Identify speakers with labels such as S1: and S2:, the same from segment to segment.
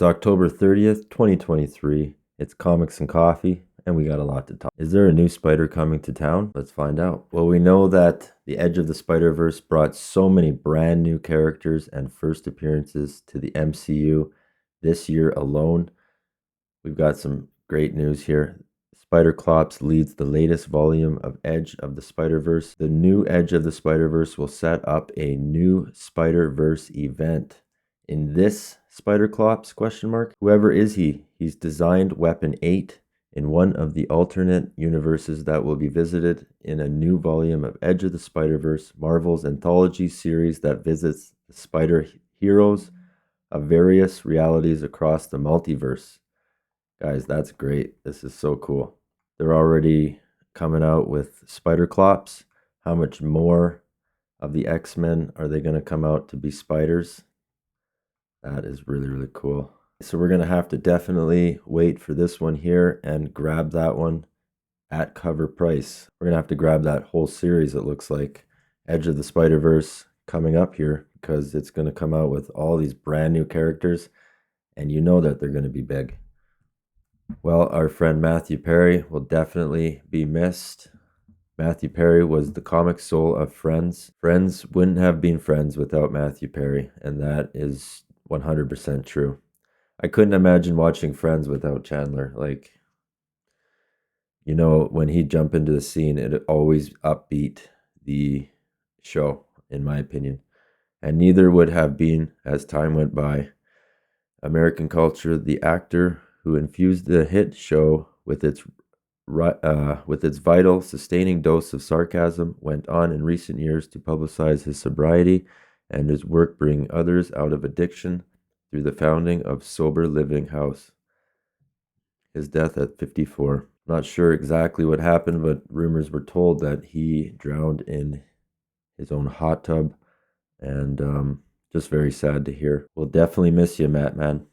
S1: It's October 30th, 2023. It's Comics and Coffee, and we got a lot to talk. Is there a new Spider coming to town? Let's find out. Well, we know that the Edge of the Spider-Verse brought so many brand new characters and first appearances to the MCU this year alone. We've got some great news here. Spider-Clops leads the latest volume of Edge of the Spider-Verse. The new Edge of the Spider-Verse will set up a new Spider-Verse event. In this Spider-Clops, ? Whoever is he? He's designed Weapon 8 in one of the alternate universes that will be visited in a new volume of Edge of the Spider-Verse, Marvel's anthology series that visits the spider heroes of various realities across the multiverse. Guys, that's great. This is so cool. They're already coming out with Spider-Clops. How much more of the X-Men are they going to come out to be spiders? That is really, really cool. So we're going to have to definitely wait for this one here and grab that one at cover price. We're going to have to grab that whole series, it looks like. Edge of the Spider-Verse coming up here because it's going to come out with all these brand new characters, and you know that they're going to be big. Well, our friend Mathew Perry will definitely be missed. Mathew Perry was the comic soul of Friends. Friends wouldn't have been Friends without Mathew Perry, and that is 100% true. I couldn't imagine watching Friends without Chandler. Like, you know, when he'd jump into the scene, it always upbeat the show, in my opinion. And neither would have been, as time went by, American Culture, the actor who infused the hit show with its vital, sustaining dose of sarcasm, went on in recent years to publicize his sobriety and his work bringing others out of addiction through the founding of Sober Living House. His death at 54. Not sure exactly what happened, but rumors were told that he drowned in his own hot tub, and just very sad to hear. We'll definitely miss you, Matt, man.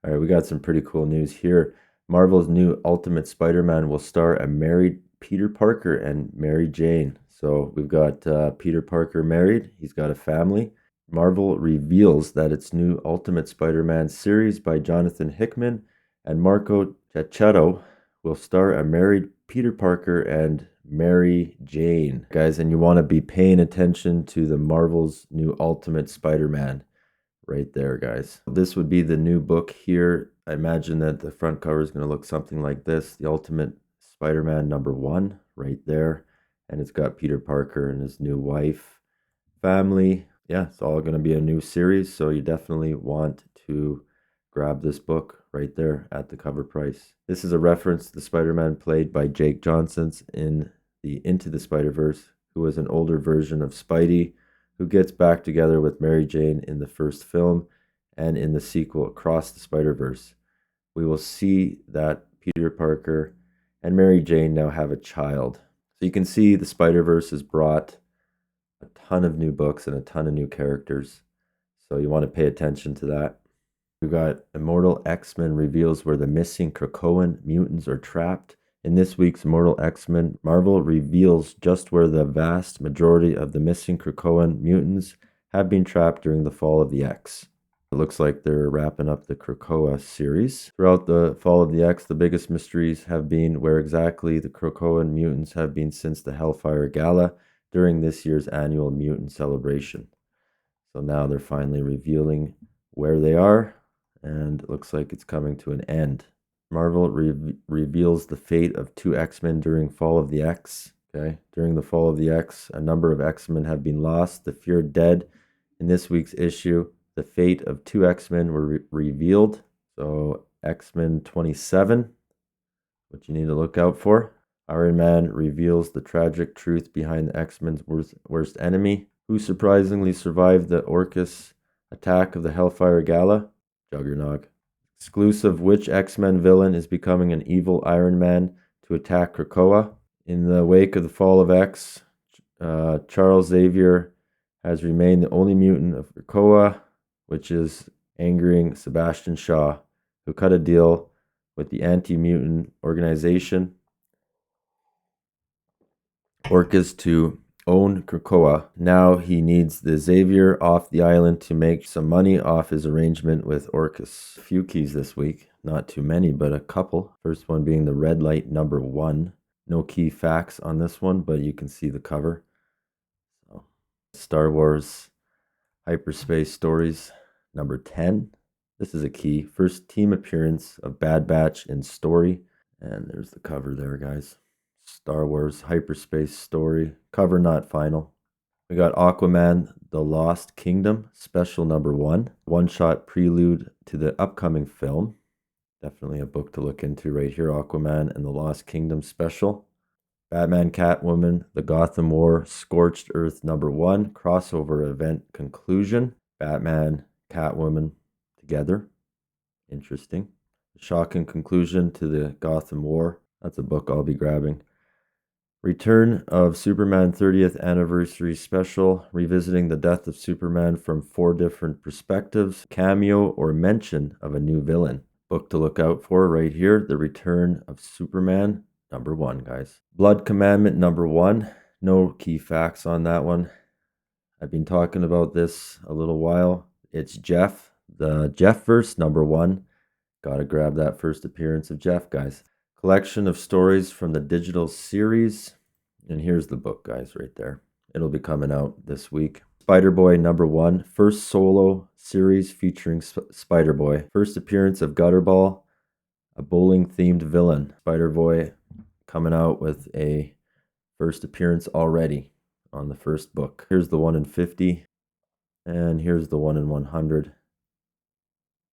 S1: All right, we got some pretty cool news here. Marvel's new Ultimate Spider-Man will star a married Peter Parker and Mary Jane. So we've got Peter Parker married. He's got a family. Marvel reveals that its new Ultimate Spider-Man series by Jonathan Hickman and Marco Checchetto will star a married Peter Parker and Mary Jane. Guys, and you want to be paying attention to the Marvel's new Ultimate Spider-Man. Right there, guys. This would be the new book here. I imagine that the front cover is going to look something like this. The Ultimate Spider-Man #1 right there. And it's got Peter Parker and his new wife, family. Yeah, it's all going to be a new series. So you definitely want to grab this book right there at the cover price. This is a reference to the Spider-Man played by Jake Johnson in the Into the Spider-Verse, who was an older version of Spidey, who gets back together with Mary Jane in the first film and in the sequel Across the Spider-Verse. We will see that Peter Parker and Mary Jane now have a child. So you can see the Spider-Verse has brought a ton of new books and a ton of new characters. So you want to pay attention to that. We've got Immortal X-Men reveals where the missing Krakoan mutants are trapped. In this week's Immortal X-Men, Marvel reveals just where the vast majority of the missing Krakoan mutants have been trapped during the Fall of the X. It looks like they're wrapping up the Krakoa series. Throughout the Fall of the X, the biggest mysteries have been where exactly the Krakoan mutants have been since the Hellfire Gala during this year's annual mutant celebration. So now they're finally revealing where they are, and it looks like it's coming to an end. Marvel reveals the fate of 2 X-Men during Fall of the X. Okay, during the Fall of the X, a number of X-Men have been lost, the feared dead. In this week's issue, the fate of 2 X-Men were revealed. So X-Men 27, what you need to look out for. Iron Man reveals the tragic truth behind the X-Men's worst enemy, who surprisingly survived the Orcus attack of the Hellfire Gala. Juggernaut. Exclusive, which X-Men villain is becoming an evil Iron Man to attack Krakoa? In the wake of the Fall of X, Charles Xavier has remained the only mutant of Krakoa, which is angering Sebastian Shaw, who cut a deal with the anti-mutant organization Orcus to own Krakoa. Now he needs the Xavier off the island to make some money off his arrangement with Orcus. A few keys this week. Not too many, but a couple. First one being the red light number 1. No key facts on this one, but you can see the cover. So, Star Wars Hyperspace Stories number 10. This is a key. First team appearance of Bad Batch in story. And there's the cover there, guys. Star Wars Hyperspace Story. Cover not final. We got Aquaman, The Lost Kingdom, special number 1. One-shot prelude to the upcoming film. Definitely a book to look into right here. Aquaman and The Lost Kingdom special. Batman, Catwoman, The Gotham War, Scorched Earth number 1. Crossover event conclusion. Batman, Catwoman together. Interesting. Shocking conclusion to the Gotham War. That's a book I'll be grabbing. Return of Superman 30th Anniversary Special, revisiting the death of Superman from 4 different perspectives, cameo or mention of a new villain. Book to look out for right here, The Return of Superman, number 1, guys. Blood Commandment, number 1. No key facts on that one. I've been talking about this a little while. It's Jeff, the Jeff verse, number 1. Gotta grab that first appearance of Jeff, guys. Collection of stories from the digital series. And here's the book, guys, right there. It'll be coming out this week. Spider-Boy number 1. First solo series featuring Spider-Boy. First appearance of Gutterball, a bowling-themed villain. Spider-Boy coming out with a first appearance already on the first book. Here's the 1 in 50. And here's the 1 in 100.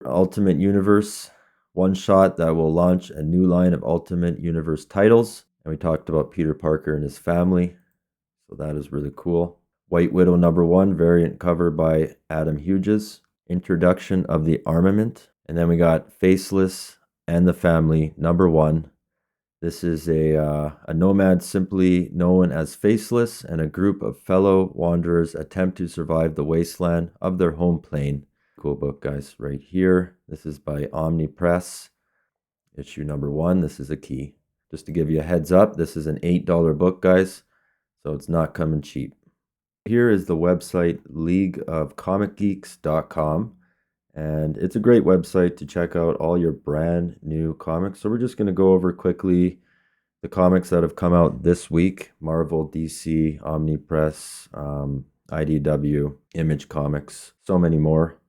S1: Ultimate Universe. One shot that will launch a new line of Ultimate Universe titles. And we talked about Peter Parker and his family. So that is really cool. White Widow number 1, variant cover by Adam Hughes. Introduction of the Armament. And then we got Faceless and the Family number 1. This is a nomad simply known as Faceless and a group of fellow wanderers attempt to survive the wasteland of their home plane. Cool book, guys, right here. This is by Omni Press, issue number 1. This is a key. Just to give you a heads up, this is an $8 book, guys, so it's not coming cheap. Here is the website leagueofcomicgeeks.com, and it's a great website to check out all your brand new comics. So we're just going to go over quickly the comics that have come out this week: Marvel, DC, Omni Press, IDW, Image Comics, so many more.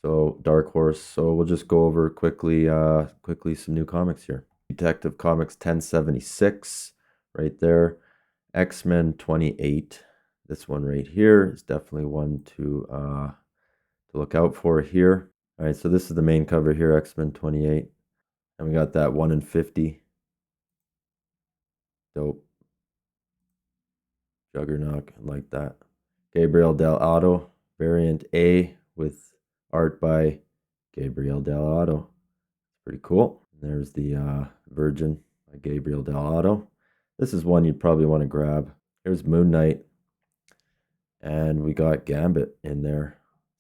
S1: So Dark Horse. So we'll just go over quickly some new comics here. Detective Comics 1076, right there. X-Men 28. This one right here is definitely one to look out for here. All right, so this is the main cover here, X-Men 28, and we got that 1 in 50. Dope. Juggernaut, like that. Gabriel Del Otto, variant A with art by Gabriel Del Otto. Pretty cool. There's the Virgin by Gabriel Del Otto. This is one you'd probably want to grab. Here's Moon Knight. And we got Gambit in there.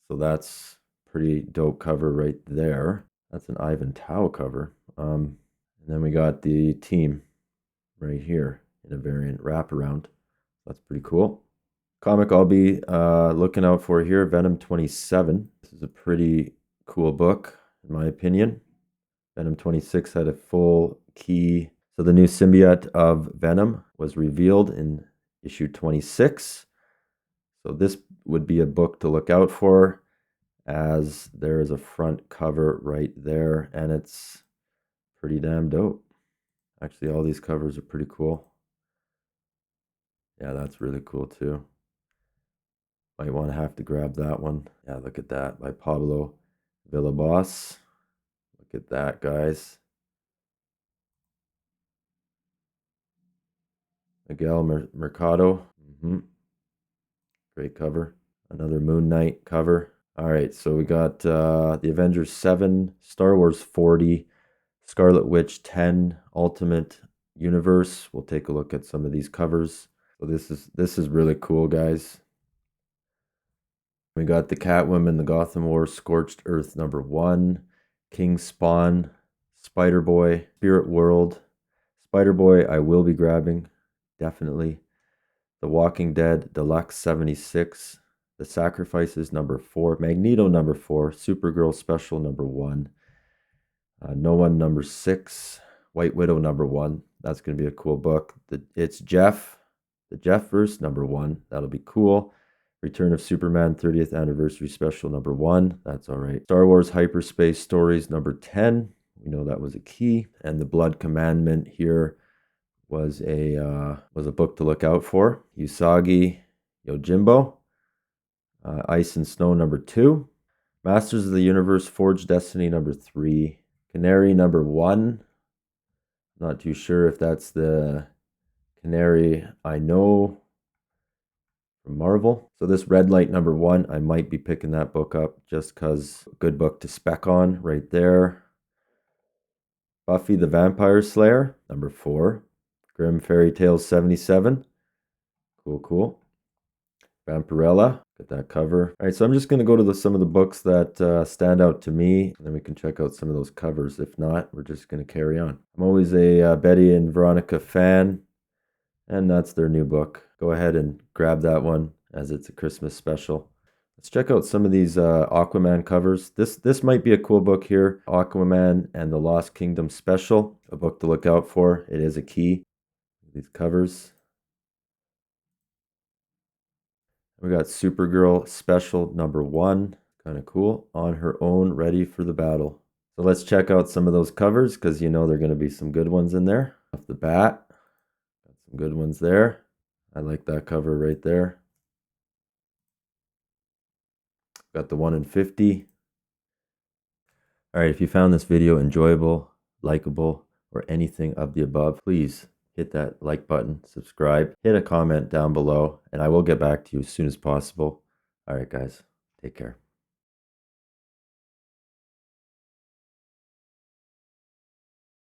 S1: So that's pretty dope cover right there. That's an Ivan Tao cover. And then we got the team right here in a variant wraparound. That's pretty cool. Comic I'll be looking out for here, Venom 27. This is a pretty cool book, in my opinion. Venom 26 had a full key. So the new symbiote of Venom was revealed in issue 26. So this would be a book to look out for, as there is a front cover right there, and it's pretty damn dope. Actually, all these covers are pretty cool. Yeah, that's really cool too. Might want to have to grab that one. Yeah, look at that, by Pablo Villabos. Look at that, guys. Miguel Mercado. Great cover. Another Moon Knight cover. All right, so we got the Avengers 7, Star Wars 40, Scarlet Witch 10, Ultimate Universe. We'll take a look at some of these covers. So this is really cool, guys. We got the Catwoman, the Gotham War, Scorched Earth number 1, King Spawn, Spider-Boy, Spirit World. Spider-Boy I will be grabbing, definitely. The Walking Dead Deluxe 76. The Sacrifices number 4. Magneto number 4. Supergirl Special number 1. No One number 6. White Widow number 1. That's going to be a cool book. It's Jeff. The Jeff verse number 1. That'll be cool. Return of Superman 30th Anniversary Special number 1. That's all right. Star Wars Hyperspace Stories number 10. We know that was a key. And the Blood Commandment here was a book to look out for. Usagi Yojimbo. Ice and Snow number 2. Masters of the Universe Forged Destiny number 3. Canary number 1. Not too sure if that's the Canary I know from Marvel. So this Red Light number 1, I might be picking that book up just because good book to spec on right there. Buffy the Vampire Slayer number 4. Grimm Fairy Tales 77. Cool. Vampirella, got that cover. All right, so I'm just going to go to some of the books that stand out to me, and then we can check out some of those covers. If not, we're just going to carry on. I'm always a Betty and Veronica fan, and that's their new book. Go ahead and grab that one as it's a Christmas special. Let's check out some of these Aquaman covers. This might be a cool book here. Aquaman and the Lost Kingdom Special, a book to look out for. It is a key. These covers. We got Supergirl Special number 1. Kind of cool. On Her Own, Ready for the Battle. So let's check out some of those covers because you know there are going to be some good ones in there. Off the bat, got some good ones there. I like that cover right there. Got the 1 in 50. All right, if you found this video enjoyable, likable, or anything of the above, please hit that like button, subscribe, hit a comment down below, and I will get back to you as soon as possible. All right, guys, take care.